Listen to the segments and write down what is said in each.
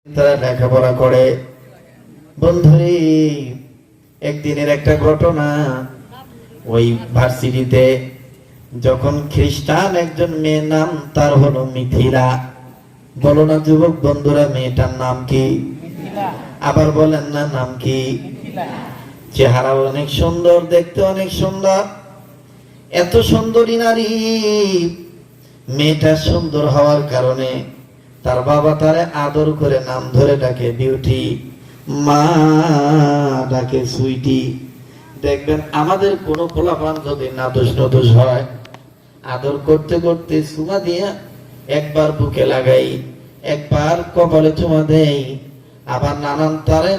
তারা লেখাপড়া করে। বন্ধুরে, একদিনের একটা ঘটনা, ওই ভার্সিটিতে যখন খ্রিস্টান একজন মেয়ে, নাম তার হলো মিথিলা। বলো না যুবক বন্ধুরা, মেয়েটার নাম কি? আবার বলেন না, নাম কি? চেহারা অনেক সুন্দর, দেখতে অনেক সুন্দর। এত সুন্দরী নারী, মেয়েটা সুন্দর হওয়ার কারণে তার বাবা তারে আদর করে নাম ধরে ডাকে বিউটি, মা ডাকে সুইটি। দেখবেন আমাদের কোন পোলাপান যদি নাদোষ নদোষ হয়, আদর করতে করতে চুমা দিয়ে একবার বুকে লাগাই, একবার কপালে চুমা দেই, আবার নানান তারে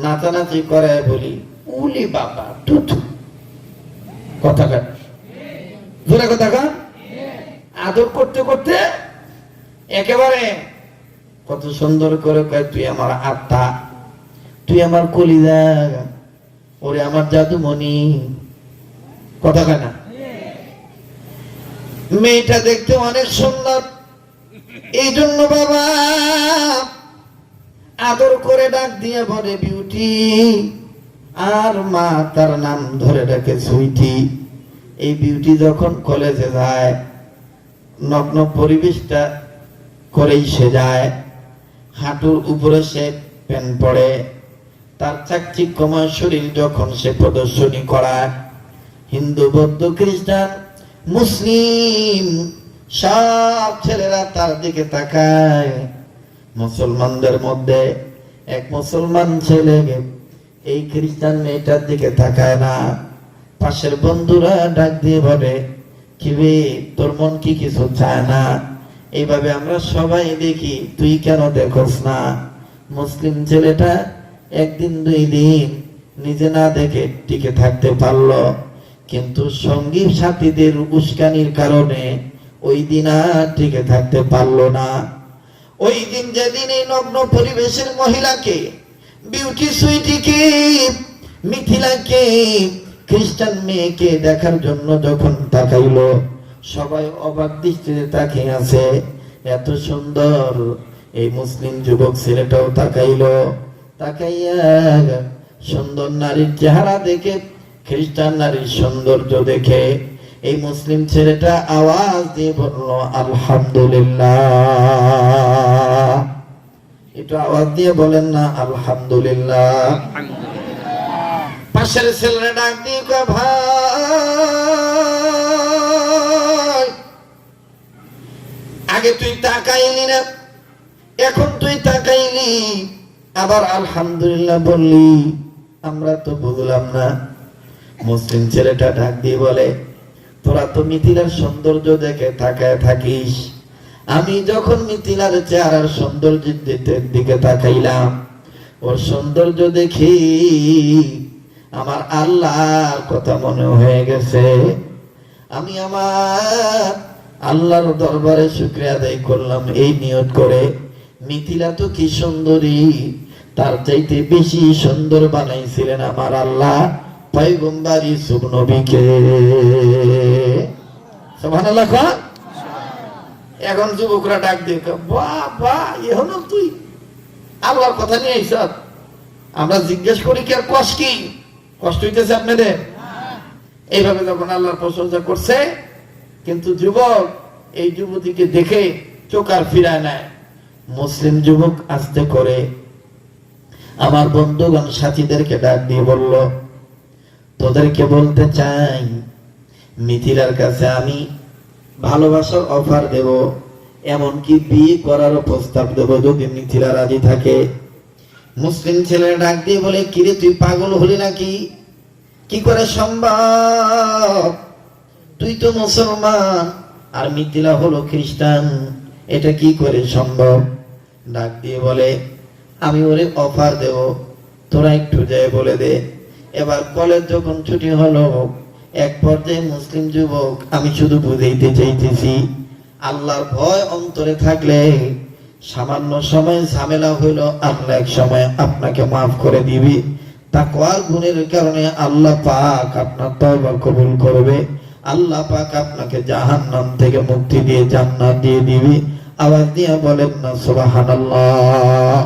নাচানাচি করে বলি উলি বাবা টুটু। কথা কাট জোরে কথা কাট। আদর করতে করতে একেবারে কত সুন্দর করে কয়, তুই আমার আত্মা, তুই আমার কলিজা, ওরে আমার জাদুমণি। কথা কয় না? মেয়েটা দেখতে অনেক সুন্দর, এই জন্য বাবা আদর করে ডাক দিয়ে বলে বিউটি, আর মা তার নাম ধরে ডাকে সুইটি। এই বিউটি যখন কলেজে যায়, নগ্ন পরিবেশটা করেই সে যায়, হাঁটুর উপরে সে প্যান্ট পরে, তার চাকচিক্যময় শরীর যখন সে প্রদর্শনী করায়, হিন্দু বৌদ্ধ খ্রিস্টান মুসলিম সব ছেলেরা তার দিকে তাকায়। মুসলমানদের মধ্যে এক মুসলমান ছেলে এই খ্রিস্টান মেয়েটার দিকে তাকায় না। পাশের বন্ধুরা ডাক দিয়ে বলে, কি রে তোর মন কি কিছু চায় না? এইভাবে আমরা সবাই দেখি, তুই কেন দেখোস না? মুসলিম ছেলেটা একদিন দুই দিন নিজে না দেখে টিকে থাকতে পারলো, কিন্তু সঙ্গী সাথীদের উস্কানির কারণে ওই দিন আর টিকে থাকতে পারলো না। ওই দিন যেদিন এই নগ্ন পরিবেশের মহিলাকে, বিউটি সুইটিকে, মিথিলাকে, খ্রিস্টান মেয়েকে দেখার জন্য যখন তাকাইলো, সবাই অবাক দৃষ্টিতে তাকিয়ে আছে। এত সুন্দর এই মুসলিম যুবক ছেলেটাও তাকাইলো। তাকাইয়া সুন্দর নারীর চেহারা দেখে, খ্রিস্টান নারীর সৌন্দর্য দেখে এই মুসলিম ছেলেটা আওয়াজ দিয়ে বলল আলহামদুলিল্লাহ। একটু আওয়াজ দিয়ে বলেন না আলহামদুলিল্লাহ। পাশের ছেলেরা ডাক দিয়ে কয়, ভাই আগে তুই তাকাইলি না, এখন তুই তাকাইলি, আবার আলহামদুলিল্লাহ বললি, আমরা তো বুঝলাম না। মুসলিম ছেলেটা ডাক দিয়ে বলে, তোরা তো মিথিলার সৌন্দর্য দেখে তাকায় থাকিস, আমি যখন মিথিলার চেহারার সৌন্দর্যের দিকে তাকাইলাম, ওর সৌন্দর্য দেখি আমার আল্লাহর কথা মনে হয়ে গেছে। আমি আমার আল্লাহর দরবারে শুকরিয়া আদায় করলাম এই নিয়ত করে, মিথিলা তো কি সুন্দরী, তার চাইতে বেশি সুন্দর বানাইছিলেন আমার আল্লাহ পয়গম্বর ইউসুফ নবীকে। সুবহানাল্লাহ। এখন যুবকরা ডাক দিয়ে, বাহ বাহ, এখনো তুই আল্লাহর কথা নিয়ে আইছ? আমরা জিজ্ঞেস করি কি আর কষ্ট কি? কষ্ট হইতেছে আপনাদের? এইভাবে যখন আল্লাহর প্রশংসা করছে, কিন্তু যুবক এই যুবতীকে দেখে চোখ আর ফিরায় নেয়। মুসলিম যুবক আস্তে করে আমার বন্ধুগণ সাথীদেরকে ডাক দিয়ে বলল, তোদেরকে বলতে চাই, মিথিলার কাছে আমি ভালোবাসার অফার দেব, এমনকি বিয়ে করারও প্রস্তাব দেব যদি মিথিলা রাজি থাকে। মুসলিম ছেলেরা ডাক দিয়ে বলে, কিরে তুই পাগল হলি নাকি? কি করে সম্ভব? তুই তো মুসলমান আর মিথিলা হলো খ্রিস্টান, এটা কি করে সম্ভব? ডাক দিয়ে বলে, আমি ওরে অফার দেব, তোরা একটু যায় বলে দে। এবার কলেজ যখন ছুটি হলো, এক পর্যায়ে মুসলিম যুবক, আমি শুধু বুঝাইতে চাইতেছি, আল্লাহর ভয় অন্তরে থাকলে সামান্য সময় ঝামেলা হইল, আল্লাহ এক সময় আপনাকে মাফ করে দিবি। তাকওয়ার গুণের কারণে আল্লাহ পাক আপনার তওবা কবুল করবে, আল্লাহ পাক আপনাকে জাহান্নাম থেকে মুক্তি দিয়ে জান্নাত দিয়ে দিবি। আওয়াজ দিয়ে বলেন না সুবহানাল্লাহ।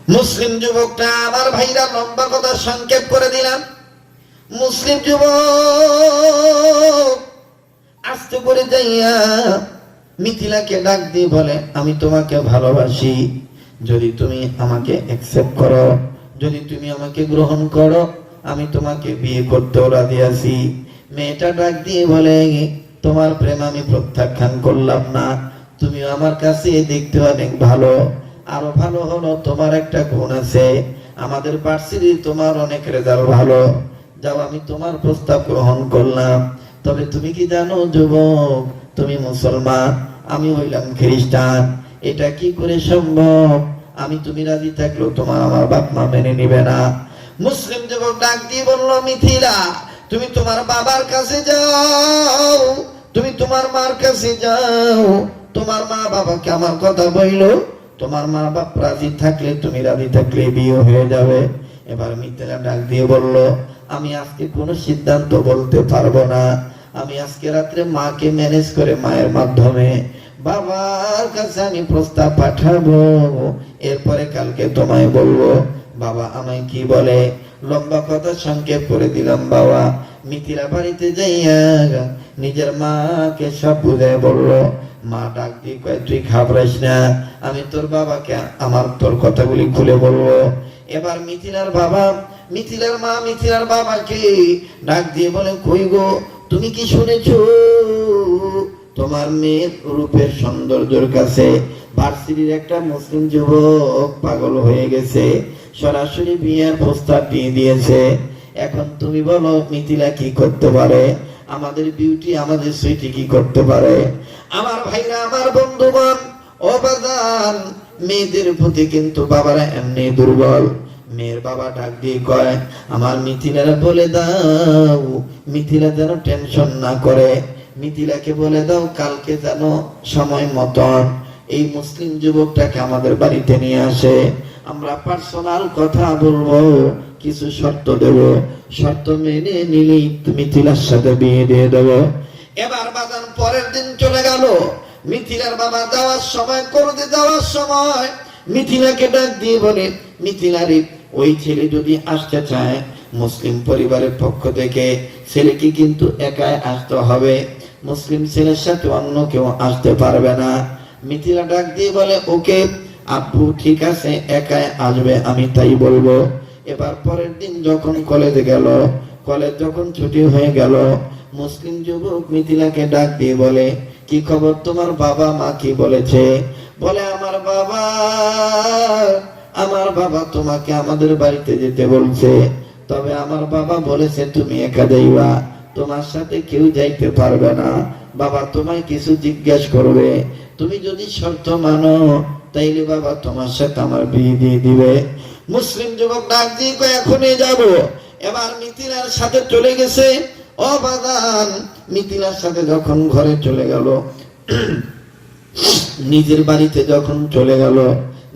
মুসলিম যুবকটা, আমার ভাইরা লম্বা কথা সংক্ষেপ করে দিলাম, মুসলিম যুবক আস্তে করে যাইয়া মিথিলাকে ডাক দিয়ে বলে, আমি তোমাকে ভালোবাসি, যদি তুমি আমাকে অ্যাকসেপ্ট করো, যদি তুমি আমাকে গ্রহণ করো, আমি তোমাকে বিয়ে করতেও রাজি আছি। মেয়েটা ডাক দিয়ে বলে, তোমার প্রেম আমি প্রত্যাখ্যান করলাম না, তুমি আমার কাছে দেখতে অনেক ভালো, আরো ভালো হলো তোমার একটা গুণ আছে, আমাদের ভার্সিটি তোমার অনেক রেজাল্ট ভালো, যাও আমি তোমার প্রস্তাব গ্রহণ করলাম। তবে তুমি কি জানো যুবক, তুমি মুসলমান, আমি হইলাম খ্রিস্টান, এটা কি করে সম্ভব? আমি তুমি রাজি থাকলেও তোমার আমার বাপ মা মেনে নিবে না। মুসলিম যুবক ডাক দিয়ে বললো, মিথিলা তুমি তোমার বাবার কাছে যাও, তুমি তোমার মার কাছে যাও, তোমার মা বাবাকে আমার কথা বইলো, তোমার মা বাপ রাজি থাকলে, তুমি রাজি থাকলে বিয়ে হয়ে যাবে। এবার মিথিলা ডাক দিয়ে বলল, আমি আজকে কোনো সিদ্ধান্ত বলতে পারবো না, আমি আজকে রাত্রে মাকে ম্যানেজ করে মায়ের মাধ্যমে বাবার কাছে আমি প্রস্তাব পাঠাবো, এরপরে কালকে তোমায় বলবো বাবা আমায় কি বলে। লম্বা কথা সংক্ষেপ করে দিলাম বাবা। মিথিলা বাড়িতে যাইয়া নিজের মাকে সব বুঝে বললো। মা ডাক দিয়ে কয়, তুই ঘাবড়াইস না, আমি তোর বাবাকে আমার তোর কথাগুলি খুলে বলবো। এবার মিথিলার বাবা, মিথিলার মা মিথিলার বাবাকে ডাক দিয়ে বলে, কই গো তুমি কি শুনেছো তোমার মেয়ের রূপের সৌন্দর্যের কাছে ভার্সিটির একটা মুসলিম যুবক পাগল হয়ে গেছে, সরাসরি বিয়ের প্রস্তাব দিয়ে দিয়েছে। এখন তুমি বলো মিথিলা কি করতে পারে, আমাদের বিউটি আমাদের সুইটি কি করতে পারে? আমার ভাইরা, আমার বন্ধুগণ, ও বাজান, মেয়েদের প্রতি কিন্তু বাবারা এমনি দুর্বল। মেয়ের বাবা ডাক দিয়ে কয়, আমার মিথিলারা বলে দাও, মিথিলা যেন টেনশন না করে, মিথিলাকে বলে দাও কালকে যেন সময় মতন এই মুসলিম যুবকটাকে আমাদের বাড়িতে নিয়ে আসে, আমরা পার্সোনাল কথা বলবো, কিছু শর্ত দেব, শর্ত মেনে নিলেই মিথিলার সাথে বিয়ে দিয়ে দেব। এবার বাজান পরের দিন চলে গেল। মিথিলার বাবা যাওয়ার সময়, করতে যাওয়ার সময় মিথিলাকে ডাক দিয়ে বলে, মিথিলারে ওই ছেলে যদি আসতে চায় মুসলিম পরিবারের পক্ষ থেকে, ছেলেকে কিন্তু একাই আসতে হবে, মুসলিম ছেলের সাথে অন্য কেউ আসতে পারবে না। মিথিলা ডাক দিয়ে বলে, ওকে আব্বু ঠিক আছে, একাই আসবে, আমি তাই বলবো। এবার পরের দিন যখন কলেজে গেল, কলেজ যখন ছুটি হয়ে গেল, মুসলিম যুবক মিথিলাকে ডাক দিয়ে বলে, কি খবর, তোমার বাবা মা কি বলেছে? বলে, আমার বাবা তোমাকে আমাদের বাড়িতে যেতে বলছে, তবে আমার বাবা বলেছে তুমি একা যাইবা, তোমার সাথে কেউ যাইতে পারবে না, বাবা তোমায় কিছু জিজ্ঞেস করবে, তুমি যদি শর্ত মানো তাইলে বাবা তোমার সাথে আমার বিয়ে দিয়ে দিবে। মুসলিম যুবক ডাক দিয়ে কয়, এখনই যাব। এবার মিথিলার সাথে চলে গেছে। ও বাদান, মিথিলার সাথে যখন ঘরে চলে গেল, নিজের বাড়িতে যখন চলে গেল,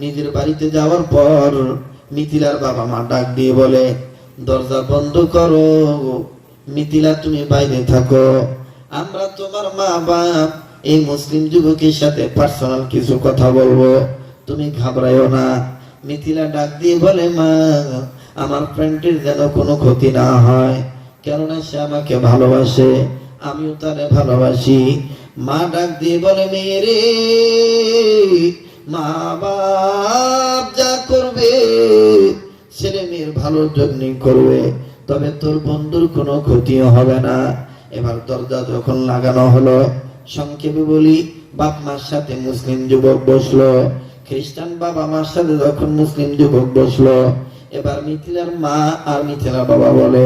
নিজের বাড়িতে যাওয়ার পর মিথিলার বাবা মা ডাক দিয়ে বলে, দরজা বন্ধ করো, মিথিলা তুমি বাইরে থাকো, আমরা তোমার মা বাপ এই মুসলিম যুবকের সাথে পার্সোনাল কিছু কথা বলবো, তুমি ঘাবড়াইও না। মিথিলা ডাক দিয়ে বলে, মা আমার ফ্রেন্ডের যেন কোনো ক্ষতি না হয়, কেননা সে আমাকে ভালোবাসে, আমিও তারে ভালোবাসি। মা ডাক দিয়ে বলে, মেয়েরে, মা বাপ যা করবে ছেলে মেয়ের ভালোর জন্যই করবে, তবে তোর বন্ধুর কোনো ক্ষতিও হবে না। এবার দরজা যখন লাগানো হলো, সংক্ষেপে বলি, বাপ মার সাথে মুসলিম যুবক বসলো, খ্রিস্টান বাবা মার সাথে যখন মুসলিম যুবক বসলো, এবার মিথিলার মা আর মিথিলার বাবা বলে,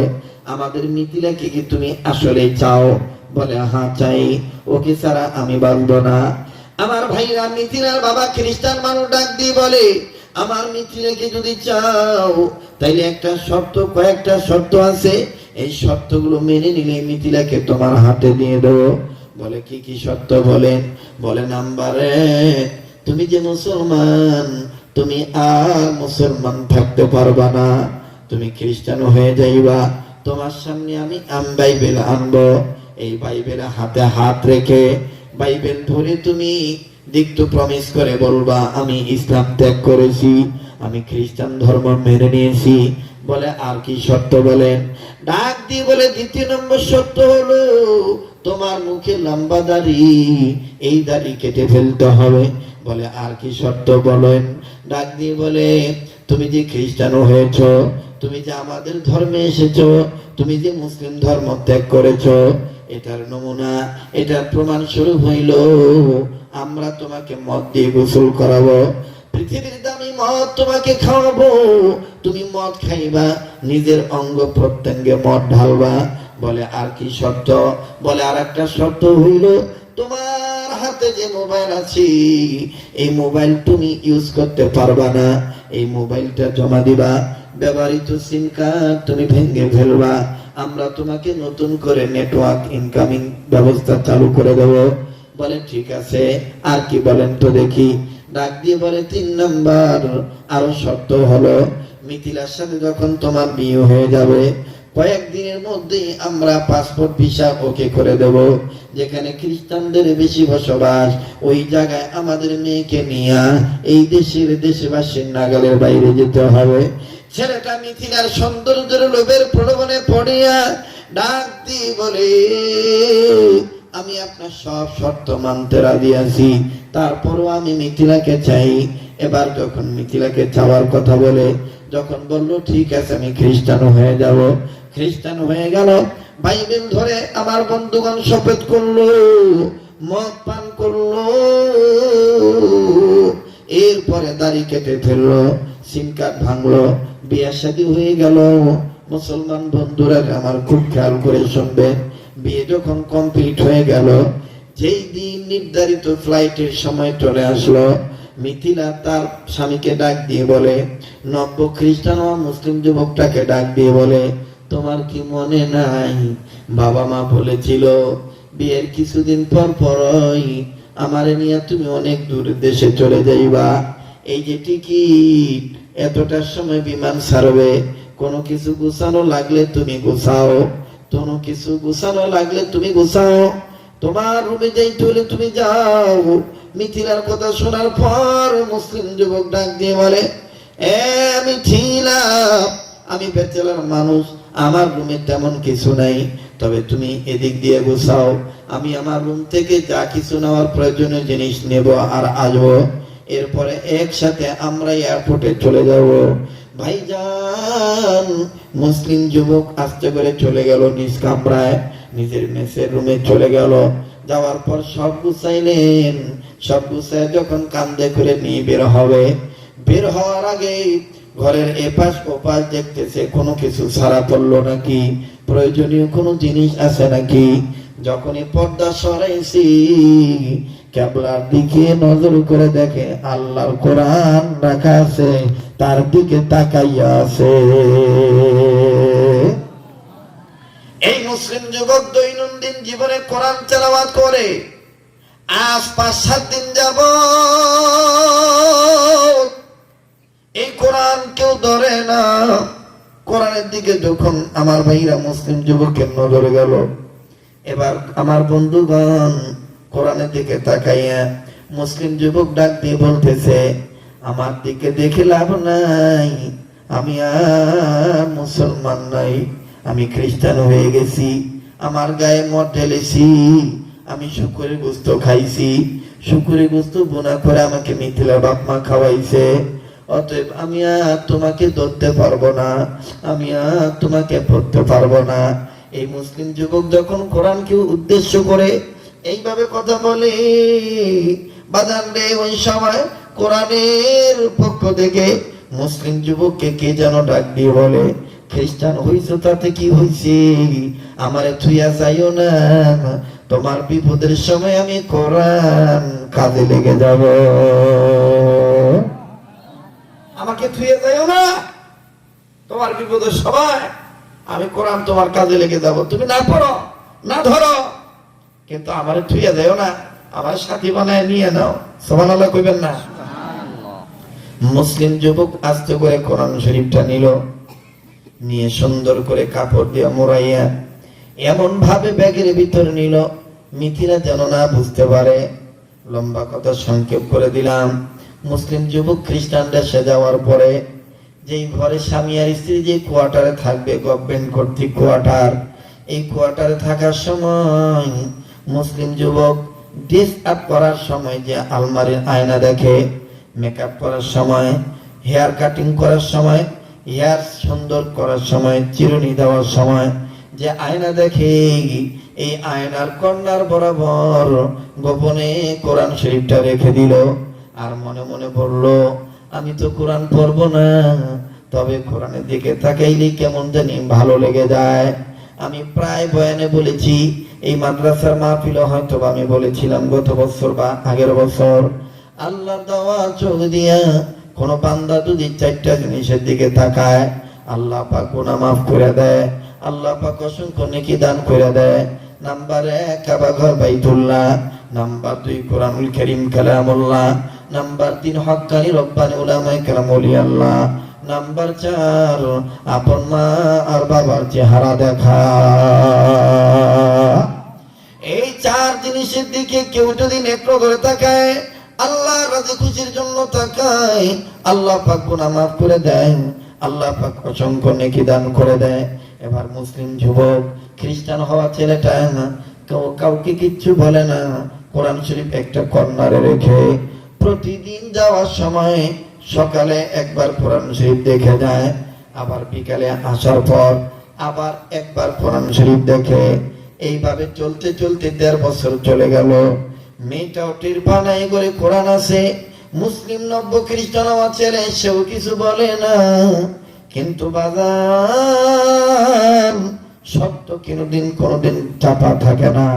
আমাদের মিথিলাকে কি তুমি আসলে চাও? বলে, হ্যাঁ চাই, ওকে ছাড়া আমি বাঁচবো না। আমার ভাইরা, মিথিলার বাবা খ্রিস্টান মানুষ ডাক দিয়ে বলে, আমার মিথিলাকে যদি চাও তাইলে একটা শর্ত, কয়েকটা শর্ত আছে, এই শর্তগুলো মেনে নিলে মিথিলাকে তোমার হাতে দিয়ে দেবো। বলে, কি কি শর্ত বলেন? বলে, নাম্বারে, তুমি যে মুসলমান, তুমি আর মুসলমান থাকতে পারবা না, তুমি খ্রিস্টান হয়ে যাইবা। তোমার সামনে আমি বাইবেল আনবো, এই বাইবেল হাতে হাত রেখে বাইবেল ধরে তুমি দিক্ত প্রমিস করে বলবা, আমি ইসলাম ত্যাগ করেছি, আমি খ্রিস্টান ধর্ম মেনে নিয়েছি। বলে আর কি শর্ত বলেন? ডাক দিয়ে বলে দ্বিতীয় নম্বর শর্ত হলো তোমার মুখে লম্বা দাড়ি, এই দাড়ি কেটে ফেলতে হবে। বলে আর কি শর্ত বলেন? ডাক দিয়ে বলে তুমি যে খ্রিস্টান হয়েছো, তুমি যে আমাদের ধর্মে এসেছো, তুমি যে মুসলিম ধর্ম ত্যাগ করেছো, এটার নমুনা, এটার প্রমাণ স্বরূপ হইল আমরা তোমাকে মদ দিয়ে গোসল করাবো, পৃথিবীর দামি মদ তোমাকে খাওয়াবো, তুমি মদ খাইবা, নিজের অঙ্গ প্রত্যঙ্গে মদ ঢালবা। বলে আর কি শর্ত? বলে আর একটা শর্ত হইল তোমার হাতে যে মোবাইল আছে, এই মোবাইল তুমি ইউজ করতে পারবা না, এই মোবাইলটা জমা দিবা, ব্যবহৃত সিম কার্ড তুমি ভেঙে ফেলবা, আমরা তোমাকে নতুন করে নেটওয়ার্ক ইনকামিং ব্যবস্থা চালু করে দেব। বলে ঠিক আছে, আর কি বলেন তো দেখি? ডাক দিয়ে বলে 3 নাম্বার আরো শর্ত হলো মিথিলার সাথে যখন তোমার বিয়ে হয়ে যাবে, কয়েকদিনের মধ্যেই আমরা পাসপোর্ট ভিসা ওকে করে দেব, যেখানে খ্রিস্টানদের বেশি বসবাস, ওই জায়গায় আমাদের মেয়েকে নিয়ে এই দেশবাসীর নাগালের বাইরে যেতে হবে। ছেলেটা মিথিলার সৌন্দর্যের লোভের প্রলোভনে পড়িয়া ডাক দিয়ে বলে আমি আপনার সব শর্ত মানতে রাজি আছি, তারপরও আমি মিথিলাকে চাই। এবার যখন মিথিলাকে চাওয়ার কথা বলে, যখন বলল ঠিক আছে আমি খ্রিস্টান হয়ে যাব, খ্রিস্টান হয়ে গেল, বাইবেল ধরে আমার বন্ধুগণ শপথ করলো, মদ পান করলো, এরপরে দাড়ি কেটে ফেললো, সিম কার্ড ভাঙলো, বিয়ে শাদী হয়ে গেল। মুসলমান বন্ধুরা আমার খুব খেয়াল করে শুনবেন, বিয়ে যখন কমপ্লিট হয়ে গেল, যেই দিন নির্ধারিত ফ্লাইটের সময় চলে আসলো, মিথিলা তার স্বামীকে ডাক দিয়ে বলে, নব্য খ্রিস্টান ও মুসলিম যুবকটাকে ডাক দিয়ে বলে, তোমার কি মনে নাই বাবা মা বলেছিল বিয়ের কিছুদিন পর পরই আমারে নিয়ে তুমি অনেক দূর দেশে চলে যাইবা, এই যে টিকিট, এতটার সময় বিমান ছাড়বে, কোনো কিছু গুছানো লাগলে তুমি গুছাও, কোনো কিছু গুছানো লাগলে তুমি গুছাও, তোমার রুমে যাইতে হলে তুমি যাও। মিথিলার কথা শোনার পর মুসলিম যুবক ডাক দিয়ে বলে, মিথিলা, আমি ব্যাচেলর মানুষ, আমার রুমে তেমন কিছু নাই, তবে তুমি এদিক দিয়ে গুছাও, আমি আমার রুম থেকে যা কিছু নেওয়ার প্রয়োজনীয় জিনিস নেব আর আসবো, এরপরে একসাথে আমরা এয়ারপোর্টে চলে যাব। ভাইজান, মুসলিম যুবক আস্তে করে চলে গেল নিজ কামরায়, নিজের মেসের রুমে চলে গেল। যাওয়ার পর সব গুছাইলেন, সব গুছাই যখন কান্দে করে নিয়ে বের হবে, বের হওয়ার আগে ঘরের এপাশ ওপাশ দেখতেছে কোনো কিছু ছাড়া পড়লো নাকি, প্রয়োজনীয় কোনো জিনিস আছে নাকি। যখনই পর্দা সরাইছি, ক্যাবলার দিকে নজর করে দেখে আল্লাহর কোরআন রাখা আছে, তার দিকে তাকাইয়া আছে। এই মুসলিম যুবক দৈনন্দিন জীবনে কোরআন তেলাওয়াত করে, আজ 5-7 দিন যাব এই কোরআন কেউ ধরে না। কোরআনের দিকে যখন আমার ভাইরা মুসলিম যুবকের নজর গেল, এবার আমার বন্ধুগণ কোরআনের দিকে তাকাইয়া মুসলিম যুবক ডাক দিয়ে বলতেছে, আমার দিকে দেখে লাভ নাই, আমি আর মুসলমান নাই, আমি খ্রিস্টান হয়ে গেছি, আমার গায়ে মদ ঢেলেছি, আমি শুকুরের গোস্ত খাইছি, শুকুরের গোস্ত বোনা করে আমাকে মিথিলার বাপ মা খাওয়াইছে, অতএব আমি আর তোমাকে ধরতে পারবো না, আমি আর তোমাকে পড়তে পারবো না। এই মুসলিম যুবক যখন কোরআনকে উদ্দেশ্য করে এইভাবে কথা বলে, বাজান রে, ওই সময় কোরআনের পক্ষ থেকে মুসলিম যুবককে কে যেন ডাক দিয়ে বলে, খ্রিস্টান হইছো তাতে কি হইছে, আমারে থুইয়া যাইও না, তোমার বিপদের সময় আমি কোরআন কাজে লেগে যাব, আমাকে থুইয়া যাইও না, তোমার বিপদের সময় আমি কোরআন তোমার কাজে লেগে যাব, তুমি না পড়ো না ধরো, কিন্তু আমারে থুইয়া যাইও না, আমার সাথী বানায় নিয়ে নাও। সুবহানাল্লাহ কইবেন না? মুসলিম যুবক আস্তে করে কোরআন শরীফটা নিল, নিয়ে সুন্দর করে কাপড় দিয়ে মোড়াইয়া এমন ভাবে ব্যাগের ভিতর নিল মিথিলা যেন না বুঝতে পারে। লম্বা কথা সংক্ষেপ করে দিলাম, মুসলিম যুবক খ্রিস্টান দেশে যাওয়ার পরে যেই ঘরে স্বামী আর স্ত্রী যে কোয়ার্টারে থাকবে, গভর্নমেন্ট কর্তৃক কোয়ার্টার, এই কোয়ার্টারে থাকার সময় মুসলিম যুবক ড্রেস আপ করার সময় যে আলমারির আয়না দেখে, মেকআপ করার সময়, হেয়ার কাটিং করার সময়, হেয়ার সুন্দর করার সময়, চিরুনি দেওয়ার সময় যে আয়না দেখে, এই আয়নার কর্নার বরাবর গোপনে কোরআন শরীফটা রেখে দিল। আর মনে মনে বলল, আমি তো কোরআন পড়বো না, তবে কোরআনের দিকে তাকাইলে কেমন জানি ভালো লেগে যায়। আমি প্রায় বয়ানে বলেছি, এই মাদ্রাসার মাহফিলে হয়তো আমি বলেছিলাম গত বছর বা আগের বছর, আল্লাহর দেওয়া চোখ দিয়া কোন বান্দা যদি চারটা জিনিসের দিকে তাকায়, আল্লাহ পাক গুনাহ মাফ করে দেয়, আল্লাহ পাক অসংখ্য নেকি দান করে দেয়। নাম্বার 1 কাবা ঘর বাইতুল্লাহ, নাম্বার 2 কোরআনুল কারীম কালামুল্লাহ, নাম্বার 3 হক্কানি রব্বানি উলামায়ে কেরাম ওলি আল্লাহ, নাম্বার 4 আপন মা আর বাবার চেহারা দেখা। এই 4 জিনিসের দিকে কেউ যদি নেত্র করে তাকায়, আল্লাহ রাজি খুশির জন্য তাকায়, আল্লাহ পাক গুনাহ মাফ করে দেয়, আল্লাহ পাক অসংখ্য নেকি দান করে দেয়। এবার মুসলিম যুবক খ্রিস্টান হওয়া ছেলেটা কাউকে কিচ্ছু বলে না, কোরআন শরীফ একটা কর্নারে রেখে প্রতিদিন যাওয়ার সময় সকালে একবার কোরআন শরীফ দেখে যায়, আবার বিকালে আসার পর আবার একবার কোরআন শরীফ দেখে। এইভাবে চলতে চলতে 1.5 বছর চলে গেল। মেয়েটাও টের পানাই করে কোরআন আছে, মুসলিম নব্য খ্রিস্টান হওয়া ছেলে, সেও কিছু বলে না। কিন্তু বাজার সত্য কোনোদিন চাপা থাকে না।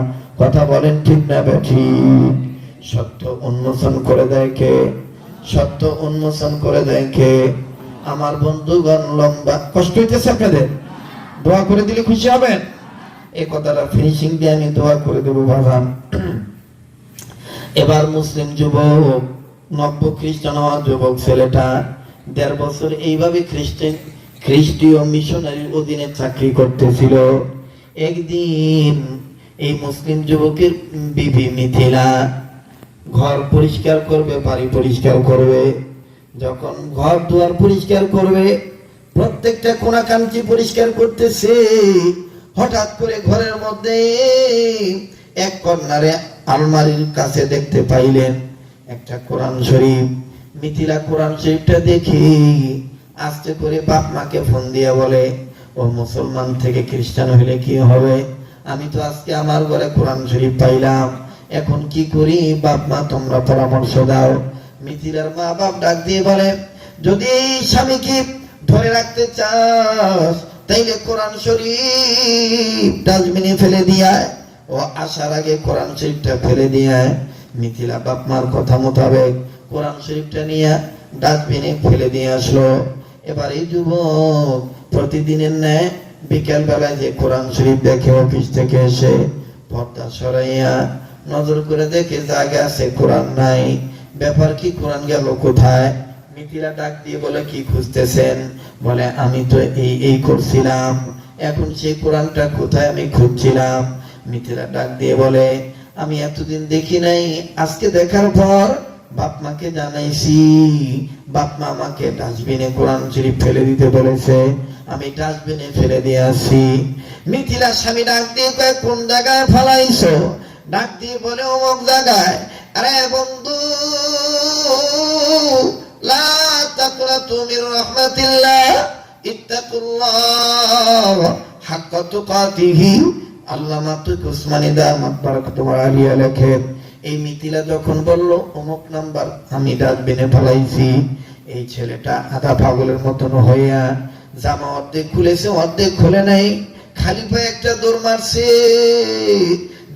কথা বলেন ঠিক না বেঠিক? সত্য উন্মোচন করে দেয় কে? সত্য উন্মোচন করে দেয় কে? আমার বন্ধুগণ, লম্বা কষ্ট হইতেছে আপনাদের? দোয়া করে দিলে খুশি হবেন। এই কথাটা ফিনিশিং দিয়ে আমি দোয়া করে দেবো বাজান। এবার মুসলিম যুবক, নব্য খ্রিস্টান হওয়া যুবক ছেলেটা 1.5 বছর এইভাবে খ্রিস্টীয় মিশনারির অধীনে চাকরি করতেছিল। একদিন এই মুসলিম যুবকের বিবি মিথিলা ঘর পরিষ্কার করবে, বাড়ি পরিষ্কার করবে। যখন ঘর দুয়ার পরিষ্কার করবে, প্রত্যেকটা কোণা কাঞ্চি পরিষ্কার করতেছে, হঠাৎ করে ঘরের মধ্যে এক কর্নারে আলমারির কাছে দেখতে পাইলেন একটা কোরআন শরীফ। মিথিলা কোরআন শরীফটা দেখি আস্তে করে বাপ মাকে ফোন দিয়ে বলে, ও মুসলমান থেকে খ্রিস্টান হইলে কি হবে? আমি তো আজকে আমার ঘরে কোরআন শরীফ পাইলাম, এখন কি করি? বাপ মা তোমরা পরামর্শ দাও। মিথিলার মা বাপ ডাক দিয়ে বলে, যদি স্বামীকে ধরে রাখতে চাস তাইলে কোরআন শরীফ ডাস্টবিনে ফেলে দিয়া, ও আসার আগে কোরআন শরীফটা ফেলে দিয়া। মিথিলা বাপ মার কথা মোতাবেক কোরআন শরীফটা নিয়ে ডাস্টবিনে ফেলে দিয়ে আসলো। এবার এই যুবক প্রতিদিনের ন্যায় বিকেল বেলায় যে কোরআন শরীফ দেখে, অফিস থেকে এসে পর্দা সরাইয়া নজর করে দেখে জায়গা আছে, কোরআন নাই। ব্যাপার কি, কোরআন গেল কোথায়? মিথিলা ডাক দিয়ে বলে, কি খুঁজতেছেন? বলে, আমি তো এই করছিলাম, এখন সেই কোরআনটা কোথায় আমি খুঁজছিলাম। মিথিলা ডাক দিয়ে বলে, আমি এতদিন দেখি নাই, আজকে দেখার পর বাপ মাকে জানাইছি, বাপ মা আমাকে ডাস্টবিনে কোরআন শরীফ ফেলে দিতে বলেছে, আমি ডাস্টবিনে ফেলে দিয়ে আসি। মিথিলা স্বামী ডাক দিয়ে কয়, কোন জায়গায় ফেলাইছো? ডাক দিয়ে বলে, অমুক জায়গায়। আরে বন্ধু, লা তাকনাতু মির রাহমাতিল্লাহ, ইত্তাকুল্লাহ হাক্কা তুকাতিহি। আল্লামা তুকি উসমানী দামাত বারাকাতুহু আলিয়া লেখেন, এই মিথিলা যখন বলল অমুক নাম্বার আমি ডাস্টবিনে ফেলাইছি, এই ছেলেটা আধা পাগলের মতন হইয়া জামা অর্ধেক খুলেছে, অর্ধেক খুলে নাই, খালি পায়ে একটা দৌড় মারছে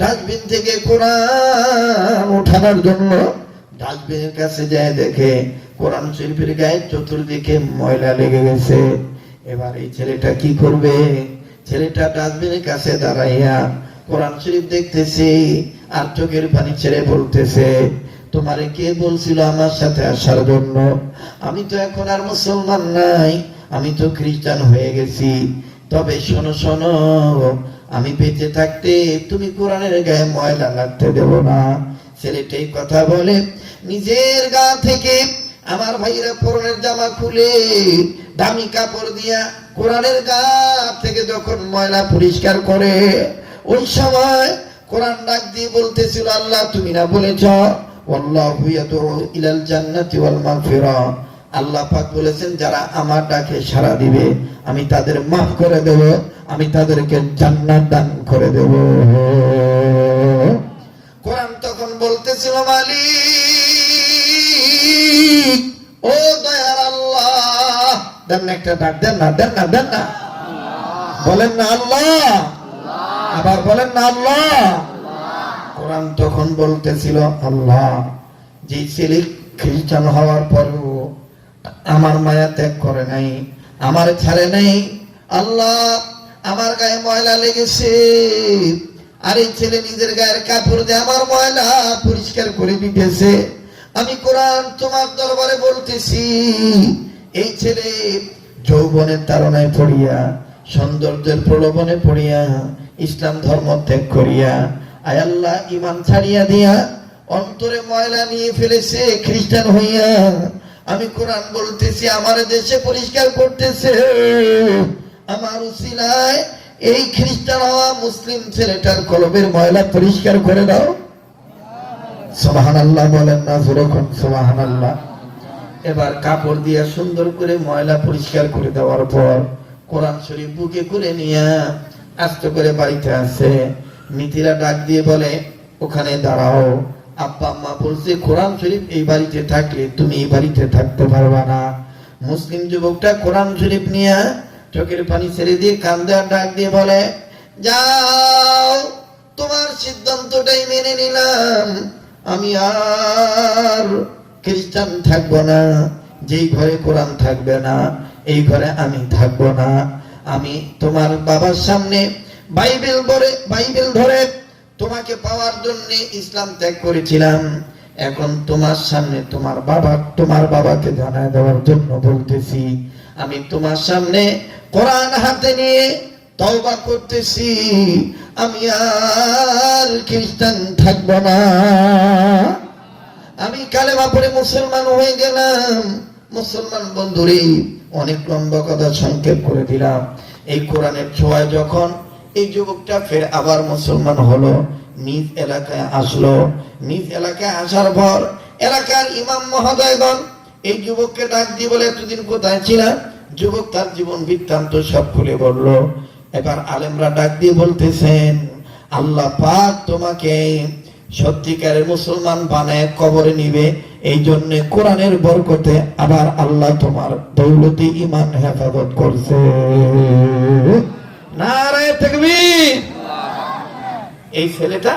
ডাস্টবিন থেকে কোরআন উঠানোর জন্য। ডাস্টবিনের কাছে যায়, দেখে কোরআন শরীফের গায়ে চতুর্দিকে ময়লা লেগে গেছে। এবার এই ছেলেটা কি করবে? ছেলেটা ডাস্টবিনের কাছে দাঁড়াইয়া কোরআন শরীফ দেখতেছে আর চোখের পানি ছেড়ে বলতেছে, তোমারে কে বলছিল আমার সাথে আসার জন্য? আমি তো এখন আর মুসলমান নাই, আমি তো খ্রিস্টান হয়ে গেছি। তবে শোনো শোনো, আমি বেঁচে থাকতে তুমি কোরআনের গায়ে ময়লা লাগতে দেব না। ছেলেটাই কথা বলে, নিজের গা থেকে আমার ভাইরা পরনের জামা খুলে দামি কাপড় দিয়া কোরআনের গা থেকে যখন ময়লা পরিষ্কার করে, ওই সময় কোরআন ডাক দিয়ে বলতেছিল, আল্লাহ তুমি না বলেছ ওয়াল্লাহু ইয়াদউ ইলাল জান্নাতি ওয়াল মাগফিরা, আল্লাহ পাক বলেছেন যারা আমার ডাকে সাড়া দিবে আমি তাদের মাফ করে দেব, আমি তাদেরকে জান্নাত দান করে দেব। কোরআন তখন বলতেছিল, মালিক ও দয়ার আল্লাহ, দেন না একটা ডাক, দেন না, দেন না, দেন না, বলেন না আল্লাহ, আবার বলেন না আল্লাহ। কোরআন তখন বলতেছিল, আল্লাহ যে ছেলে খ্রিস্টান হওয়ার পরও আমার মায়া ত্যাগ করে নাই, আমার ছাড়ে নাই, আল্লাহ আমার গায়ে ময়লা লেগেছে, আর এই ছেলে নিজের গায়ের কাপড় দিয়ে আমার ময়লা পরিষ্কার করে দিতেছে, আমি কোরআন তোমার দরবারে বলতেছি, এই ছেলে যৌবনের তাড়নায় পড়িয়া, সৌন্দর্যের প্রলোভনে পড়িয়া, ইসলাম ধর্ম ত্যাগ করিয়া, আয় আল্লাহ ঈমান ছাড়িয়া দিয়া অন্তরে ময়লা নিয়ে ফেলেছে খ্রিস্টান হইয়া, আমি কোরআন বলতেছি আমার দেশে পরিষ্কার করতেছে, আমার উসিলায় এই খ্রিস্টান হওয়া মুসলিম ছেলেটার কলবের ময়লা পরিষ্কার করে দাও। সুবহানাল্লাহ বলেন না যখন সুবহানাল্লাহ। এবার কাপড় দিয়া সুন্দর করে ময়লা পরিষ্কার করে দেওয়ার পর কোরআন শরীফ বুকে করে নিয়ে আস্তে করে বাড়িতে আসে, মিতিরা ডাক দিয়ে বলে ওখানে দাঁড়াও, আব্বা আম্মা বলছে কোরআন শরীফ এই বাড়িতে থাকলে তুমি এই বাড়িতে থাকতে পারবা না। মুসলিম যুবকটা কোরআন শরীফ নিয়ে চোখের পানি ছেড়ে দিয়ে কান্দে আর ডাক দিয়ে বলে, যাও তোমার সিদ্ধান্তটাই মেনে নিলাম, আমি আর খ্রিস্টান থাকবো না, যেই ঘরে কোরআন থাকবে না এই ঘরে আমি থাকবো না, আমি তোমার বাবার সামনে বাইবেল ধরে তোমাকে পাওয়ার জন্য ইসলাম ত্যাগ করেছিলাম, এখন তোমার সামনে তোমার বাবাকে জানায় দেওয়ার জন্য বলতেছি, আমি তোমার সামনে কোরআন হাতে নিয়ে তওবা করতেছি, আমি আর খ্রিস্টান থাকব না, আমি কালেমা পড়ে মুসলমান হয়ে গেলাম। মুসলমান বন্ধুরে, অনেক লম্বা কথা সংক্ষেপ করে দিলাম। এই কোরআনের ছোঁয়ায় যখন এই যুবকটা ফের আবার মুসলমান হলো, নিজ এলাকায় আসলো, নিজ এলাকায় আসার পর এলাকার ইমাম মহোদয়গণ এই যুবককে ডাক দিয়ে বলে, এতদিন কোথায় ছিলা? যুবক তার জীবন বৃত্তান্ত সব খুলে বলল। এবার আলেমরা ডাক দিয়ে বলতেছেন, আল্লাহ পাক তোমাকে সত্যিকারের মুসলমান বানায় কবরে নিবে, এই জন্য কোরআনের বরকতে আবার আল্লাহ তোমার দৌলতি ঈমান হেফাজত করছে। নারে তাকবীর। এই ছেলেটা